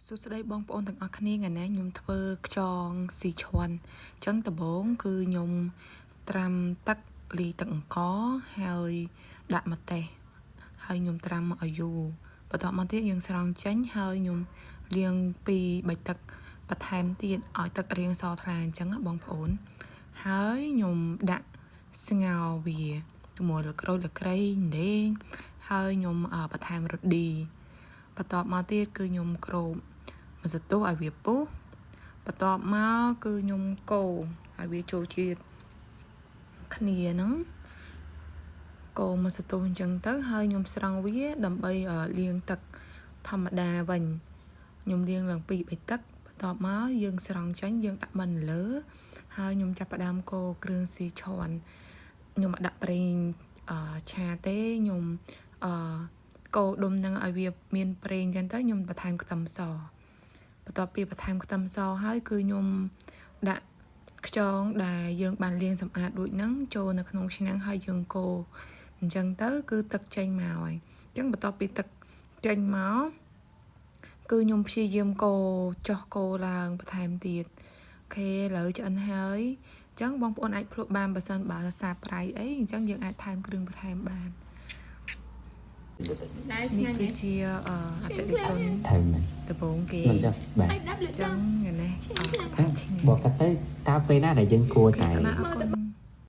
សួស្តីបងប្អូនទាំងអស់គ្នាថ្ងៃនេះខ្ញុំធ្វើខ្យងស៊ីឈុនអញ្ចឹងដំបូងគឺខ្ញុំត្រាំទឹកលីទឹកអង្ករហើយដាក់ម្ទេសហើយខ្ញុំត្រាំឲ្យយូរបន្ទាប់មកទៀតយើងស្រង់ចេញហើយខ្ញុំលាងពី3ទឹកបន្ថែមទៀតឲ្យទឹករាងសថ្លាអញ្ចឹងបងប្អូនហើយខ្ញុំដាក់ស្ងោរវាជាមួយល្ក្រូចល្ក្រីដេងហើយខ្ញុំបន្ថែមរ៉ូឌីបន្ទាប់មកទៀតគឺខ្ញុំគ្របម្សៅទុះឲ្យវាពុះបន្ទាប់មកគឺខ្ញុំកូរឲ្យវាចូលជាតិគ្នាហ្នឹងកូរម្សៅទុះអញ្ចឹងទៅហើយខ្ញុំស្រង់វាដើម្បីលាងទឹកធម្មតាវិញខ្ញុំលាងឡើង2 3ទឹកបន្ទាប់មកយើងស្រង់ចេញយើងដាក់មិនលើហើយខ្ញុំចាប់ផ្ដើមកូរគ្រឿងស៊ីឈុនខ្ញុំអត់ដាក់ប្រេងឆាទេខ្ញុំកូរដុំហ្នឹងឲ្យវាមានប្រេងអញ្ចឹងទៅខ្ញុំបន្ថែមខ្ទឹមសបន្ទាប់ពីបន្ថែមខ្ទឹមសហើយគឺខ្ញុំដាក់ខ្យងដែលយើងបានលាងសម្អាតរួចហ្នឹងចូលនៅក្នុងឆ្នាំងហើយយើងកូរអញ្ចឹងទៅគឺទឹកចេញមកហើយអញ្ចឹងបន្ទាប់ពីទឹកចេញមកគឺខ្ញុំព្យាយាមកូរចុះកូរឡើងបន្ថែមទៀតអូខេឥឡូវឆ្អិនហើយអញ្ចឹងបងប្អូនអាចភ្លក់បានបើសិនបើសាប្រៃអីអញ្ចឹងយើងអាចថែមគ្រឿងបន្ថែមបាននេះគឺជាអតិថិជនដំបូងគេអញ្ចឹងនេះថាឆ្ងាញ់บอกกันเต้ยตามไปหน้าไหนยังกลัวใจ អរគុណ